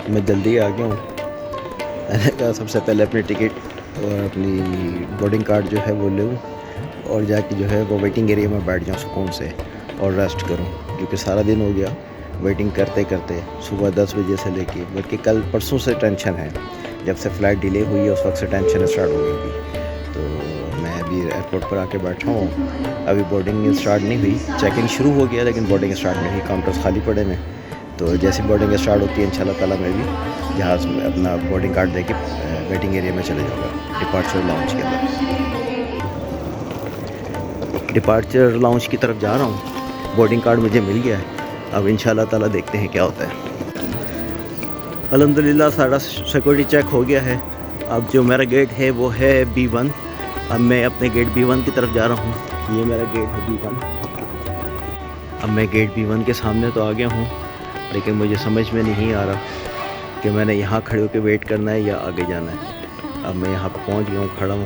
मैं जल्दी आ गया हूँ। मैंने कहा सबसे पहले अपनी टिकट और अपनी बोर्डिंग कार्ड जो है वो लूँ और जाके जो है वो वेटिंग एरिया में बैठ जाऊँ सुकून से और रेस्ट करूँ, क्योंकि सारा दिन हो गया वेटिंग करते करते सुबह 10 बजे से लेके, बल्कि कल परसों से टेंशन है। जब से फ़्लाइट डिले हुई है उस वक्त से टेंशन स्टार्ट हो गई थी। तो मैं अभी एयरपोर्ट पर आके बैठा हूँ। अभी बोर्डिंग स्टार्ट नहीं हुई, चेकिंग शुरू हो गया लेकिन बोर्डिंग स्टार्ट नहीं हुई, काउंटर्स खाली पड़े हैं। तो जैसे बोर्डिंग स्टार्ट होती है इंशाल्लाह ताला मैं भी जहाज़ में अपना बोर्डिंग कार्ड देके वेटिंग एरिया में चले जाऊँगा, डिपार्चर लाउंज के अंदर। डिपार्चर लाउंज की तरफ जा रहा हूँ। बोर्डिंग कार्ड मुझे मिल गया है, अब इंशाल्लाह ताला देखते हैं क्या होता है। अल्हम्दुलिल्लाह सारा सिक्योरिटी चेक हो गया है। अब जो मेरा गेट है वो है B1। अब मैं अपने गेट B1 की तरफ जा रहा हूँ। ये मेरा गेट है B1। अब मैं गेट B1 के सामने तो आ गया हूँ, लेकिन मुझे समझ में नहीं आ रहा कि मैंने यहाँ खड़े होकर वेट करना है या आगे जाना है। अब मैं यहाँ पर पहुँच गया हूँ, खड़ा हूँ,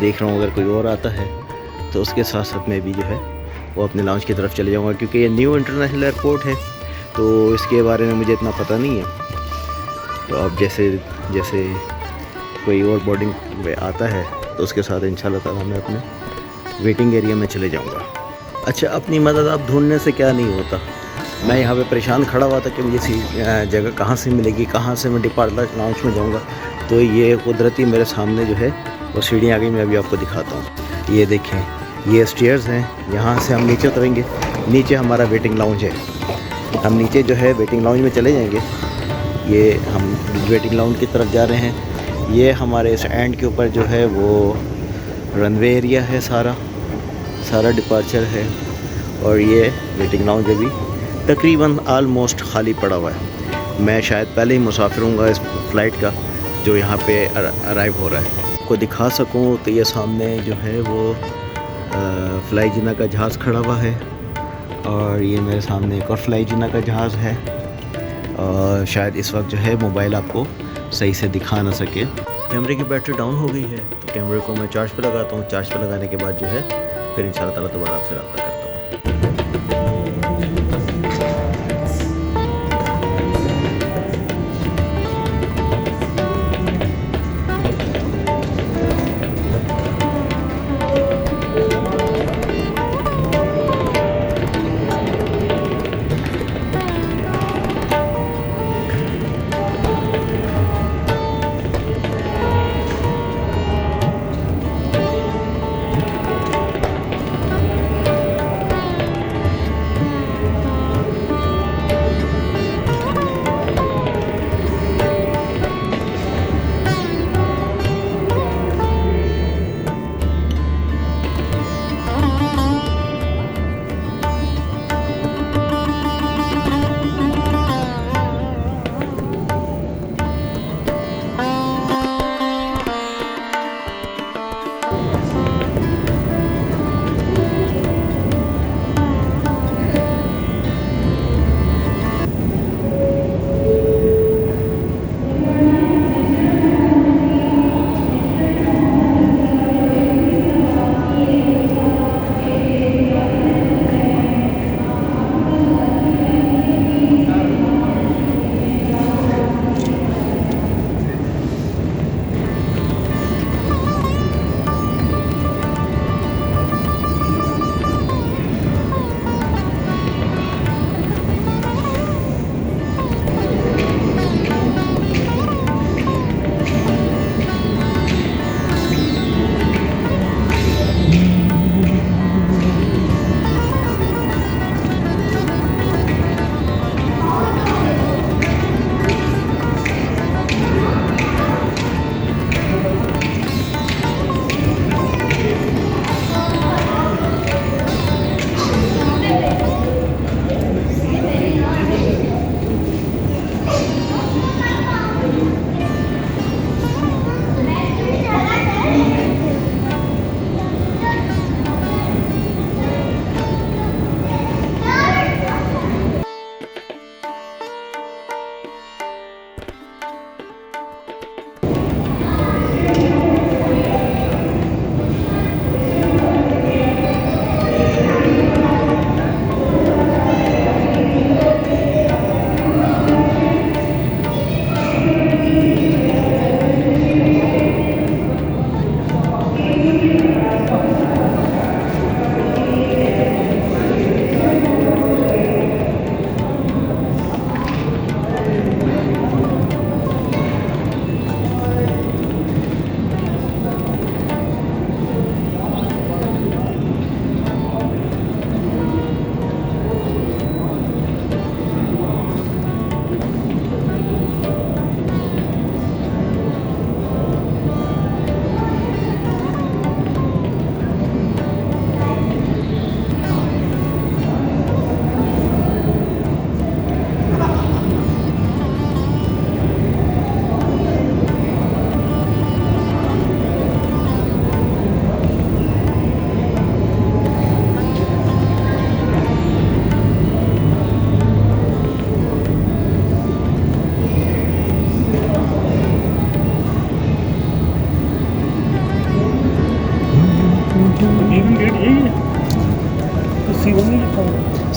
देख रहा हूँ अगर कोई और आता है तो उसके साथ साथ मैं भी जो है वो अपने लाउंज की तरफ चले जाऊँगा, क्योंकि ये न्यू इंटरनेशनल एयरपोर्ट है तो इसके बारे में मुझे इतना पता नहीं है। तो अब जैसे जैसे कोई और बोर्डिंग में आता है तो उसके साथ इंशाल्लाह ताला मैं अपने वेटिंग एरिया में चले जाऊँगा। अच्छा, अपनी मदद आप ढूंढने से क्या नहीं होता। मैं यहाँ पे परेशान खड़ा हुआ था कि मुझे जगह कहाँ से मिलेगी, कहाँ से मैं डिपार्चर लाउंज में जाऊँगा। तो ये कुदरती मेरे सामने जो है वो सीढ़ी आ गई। मैं अभी आपको दिखाता हूँ। ये देखें, ये स्टेयर्स हैं, यहाँ से हम नीचे उतरेंगे। नीचे हमारा वेटिंग लाउंज है। हम नीचे जो है वेटिंग लाउंज में चले जाएंगे। ये हम वेटिंग लाउंज की तरफ जा रहे हैं। ये हमारे इस एंड के ऊपर जो है वो रनवे एरिया है, सारा डिपार्चर है। और ये वेटिंग लाउंज अभी तकरीबन आलमोस्ट खाली पड़ा हुआ है। मैं शायद पहले ही मुसाफिर हूँगा इस फ़्लाइट का जो यहाँ पे अराइव हो रहा है। आपको दिखा सकूँ तो ये सामने जो है वो फ्लाई जिना का जहाज़ खड़ा हुआ है, और ये मेरे सामने एक और फ्लाई जिना का जहाज़ है। और शायद इस वक्त जो है मोबाइल आपको सही से दिखा ना सके। कैमरे की बैटरी डाउन हो गई है, तो कैमरे को मैं चार्ज पे लगाता हूँ। चार्ज पे लगाने के बाद जो है फिर इंशाल्लाह ताला दोबारा आपसे रब्ता करता हूँ।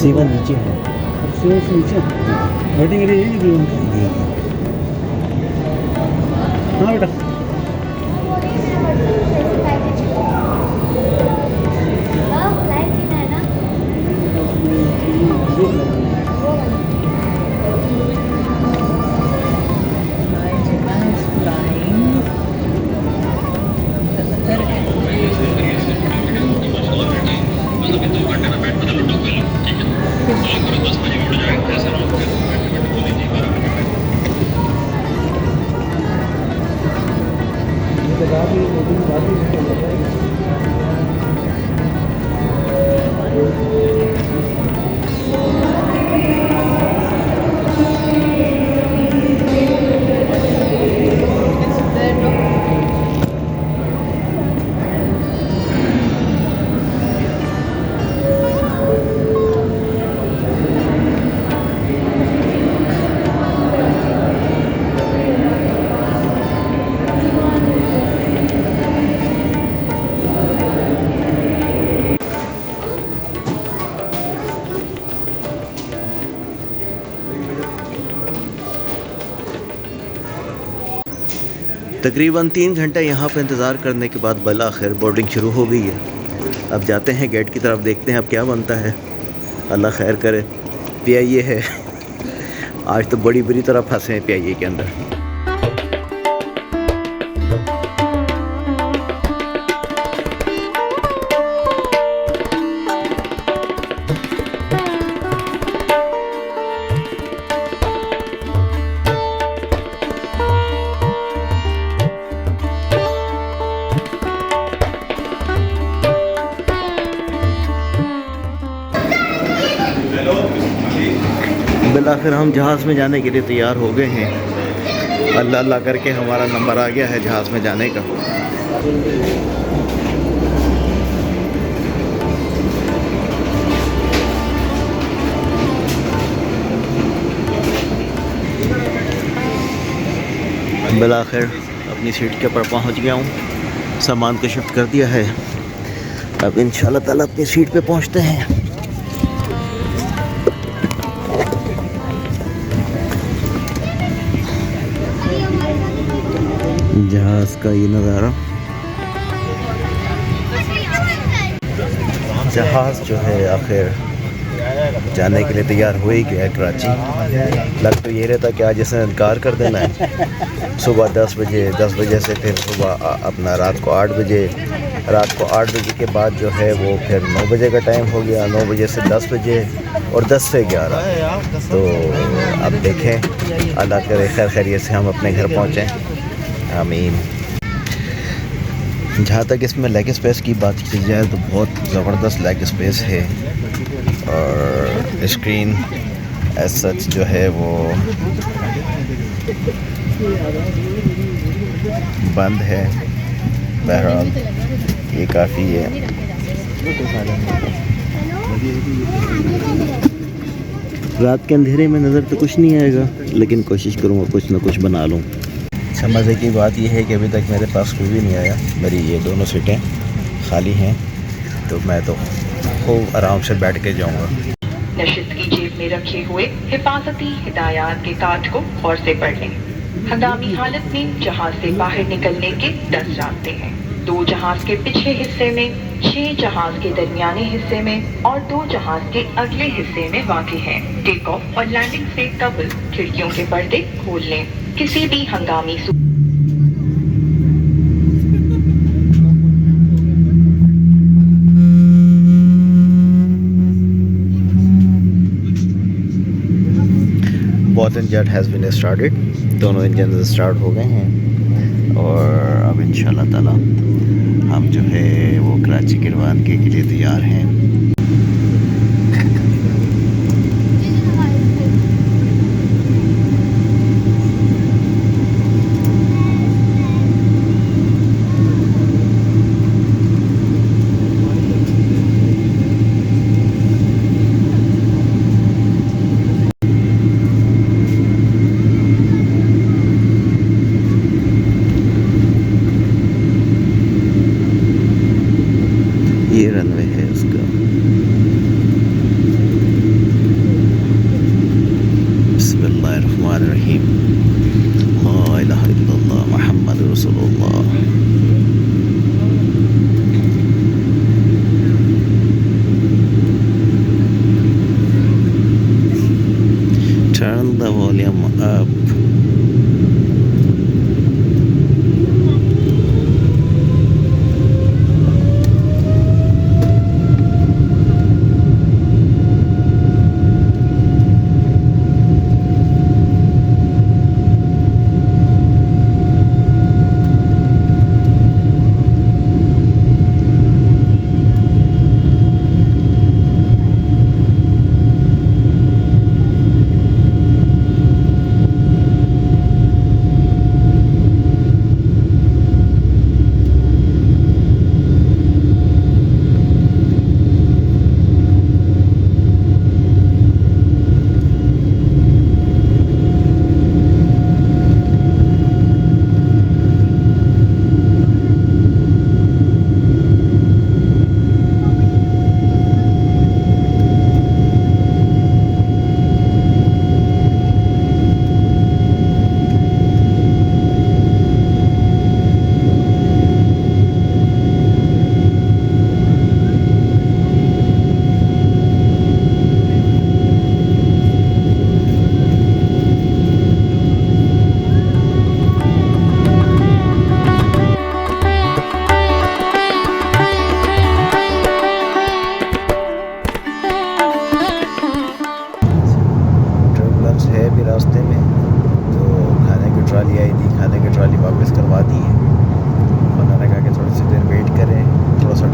C1 नीचे है, C1 से नीचे वेटिंग एरिया यही है। हाँ बेटा तकरीबन 3 घंटे यहाँ पर इंतज़ार करने के बाद बल आखिर बोर्डिंग शुरू हो गई है। अब जाते हैं गेट की तरफ, देखते हैं अब क्या बनता है। अल्लाह खैर करे। PIA है आज तो बड़ी बुरी तरह फंसे हैं PIA के अंदर। बिलाखिर हम जहाज़ में जाने के लिए तैयार हो गए हैं। अल्लाह अल्लाह करके हमारा नंबर आ गया है जहाज़ में जाने का। बिलाखिर अपनी सीट के ऊपर पहुंच गया हूं। सामान को शिफ्ट कर दिया है। अब इंशाल्लाह ताला अपनी सीट पे पहुंचते हैं। जहाज़ का ये नज़ारा। जहाज़ जो है आखिर जाने के लिए तैयार हो ही गया है कराची। लग तो ये रहता कि आज इसने इनकार कर देना है। सुबह 10 बजे से फिर सुबह अपना रात को 8 बजे के बाद जो है वो फिर 9 बजे का टाइम हो गया। 9 बजे से 10 बजे और 10 से 11। तो अब देखें अल्लाह करे खैर खैरियत से हम अपने घर पहुँचें। आमीन। जहाँ तक इसमें लेग स्पेस की बात की जाए तो बहुत ज़बरदस्त लेग स्पेस है और स्क्रीन एज सच जो है वो बंद है। बहरहाल ये काफ़ी है। रात के अंधेरे में नज़र तो कुछ नहीं आएगा, लेकिन कोशिश करूँगा कुछ ना कुछ बना लूँ। अच्छा मज़े की बात यह है कि अभी तक मेरे पास कोई भी नहीं आया। मेरी ये दोनों सीटें खाली हैं, तो मैं तो खूब आराम से बैठ के जाऊँगा। नशिस्त की जेब में रखे हुए हिफाजती हिदायत के कार्ड को गौर से पढ़ लें। हंगामी हालत में जहाज से बाहर निकलने के 10 रास्ते हैं। 2 जहाज के पिछले हिस्से में, 6 जहाज के दरमियाने हिस्से में और 2 जहाज के अगले हिस्से में वाक़ हैं। टेक ऑफ और लैंडिंग से कबल खिड़कियों के पर्दे खोल लें। किसी भी हंगामी both engine has been started. दोनों इंजन स्टार्ट हो गए हैं और अब इंशाल्लाह ताला हम जो है वो कराची के रवानगी के लिए तैयार हैं। ये रनवे है उसका। बिस्मिल्लाहिर्रहमानिर्रहीम। ला इलाहा इल्लल्लाह मुहम्मद रसूलुल्लाह। Turn the volume up.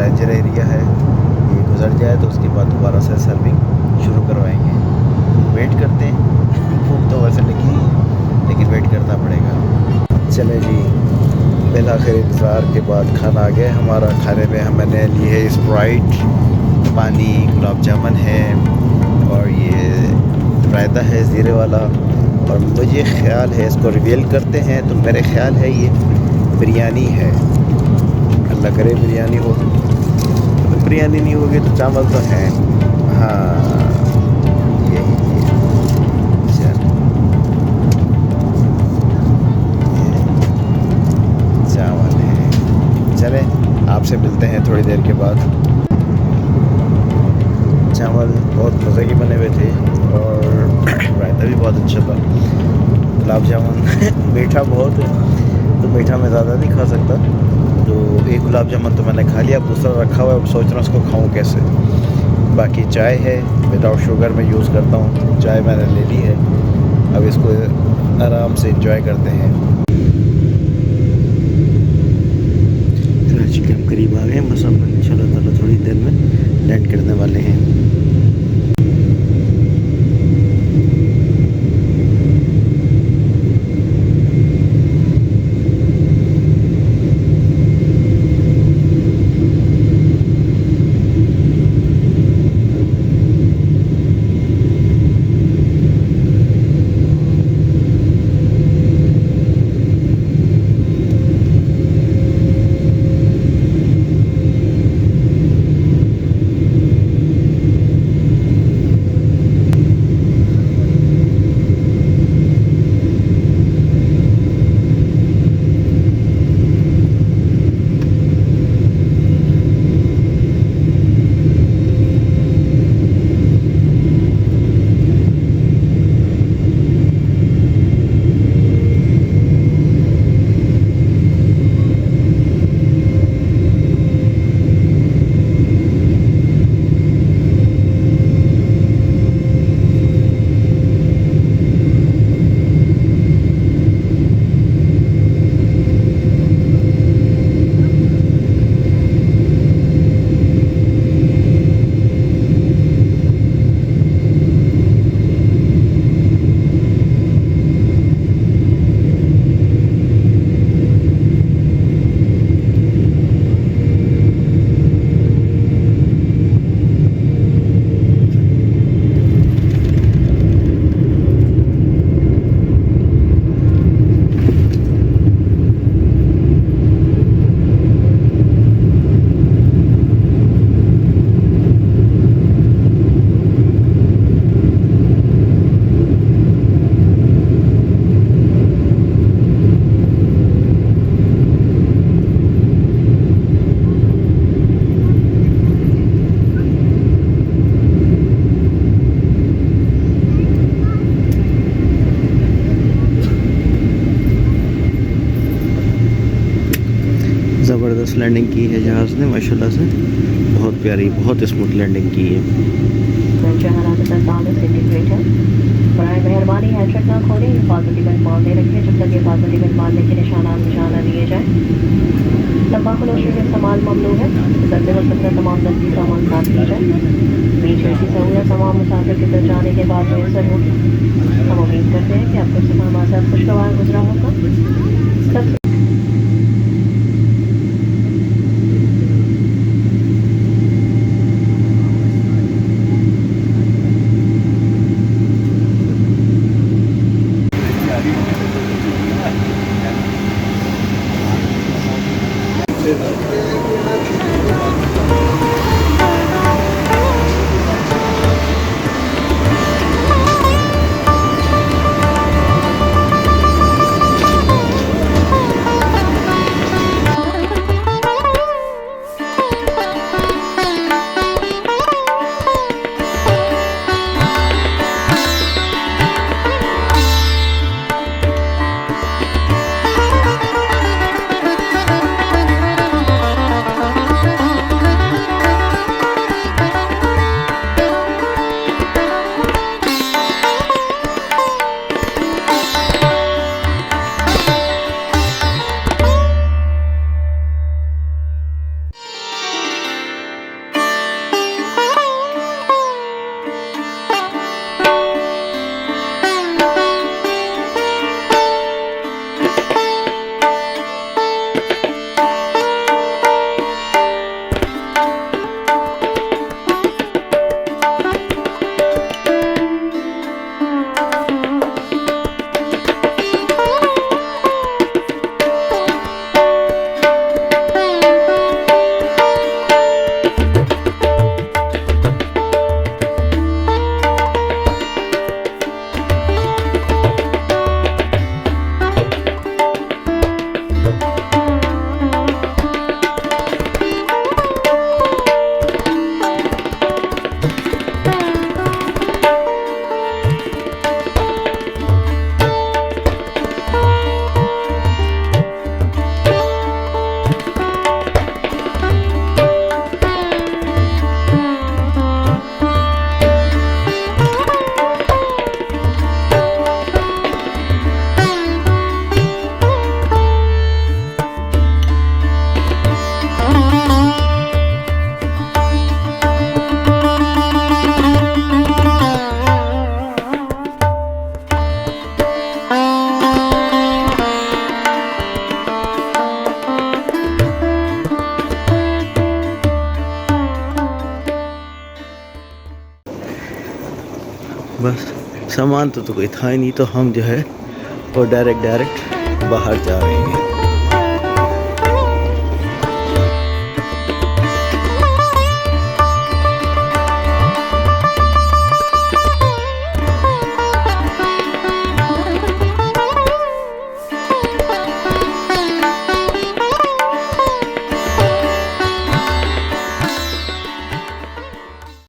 Passenger area है, ये गुजर जाए तो उसके बाद दोबारा से सर्विंग शुरू करवाएंगे। वेट करते हैं, भूख तो वैसे लगी है लेकिन वेट करना पड़ेगा। चले जी, बिलाखिर इंतज़ार के बाद खाना आ गया हमारा। खाने में मैंने ली है स्प्राइट, पानी, गुलाब जामुन है और ये रायता है ज़ीरे वाला। और मुझे ख्याल है, इसको रिवील करते हैं तो मेरे ख्याल है ये बिरयानी है। अल्लाह करे बिरयानी हो, तो बिरयानी नहीं होगी तो चावल तो है। हाँ यही चल, चावल है। चले आपसे मिलते हैं थोड़ी देर के बाद। चावल बहुत मज़े के बने हुए थे और रायता भी बहुत अच्छा था। गुलाब जामुन मीठा बहुत है तो मीठा मैं ज़्यादा नहीं खा सकता, तो एक गुलाब जामुन तो मैंने खा लिया, अब दूसरा रखा हुआ है, अब सोच रहा हूँ उसको खाऊं कैसे। बाकी चाय है, विदाउट शुगर मैं यूज़ करता हूँ, चाय मैंने ले ली है। अब इसको आराम से इंजॉय करते हैं। कराची के हम करीब आ गए, बस हम इंशाल्लाह ताला थोड़ी देर में लैंड करने वाले हैं। ज़बरदस्त लैंडिंग की है जहाज़ ने माशाल्लाह से, बहुत प्यारी, बहुत स्मूथ लैंडिंग की है। बराए मेहरबानी हैंडशेक ना खोलें, हिफाजती बेल्ट बांधे रखें जब तक हिफाजती बेल्ट बांधने के निशाना दिए जाए। तंबाकू नोशी का इस्तेमाल ममनू है, उतरते वक्त अपना तमाम दस्ती सामान साथ ली जाए। बीच में की सहूलत तमाम मुसाफिर के दर जाने के बाद मैसर होगी। हम उम्मीद करते हैं कि आपको सफ़र हमारे साथ खुशगवार गुजरा होगा। बस सामान तो कोई था ही नहीं, तो हम जो है वो डायरेक्ट बाहर जा रहे हैं।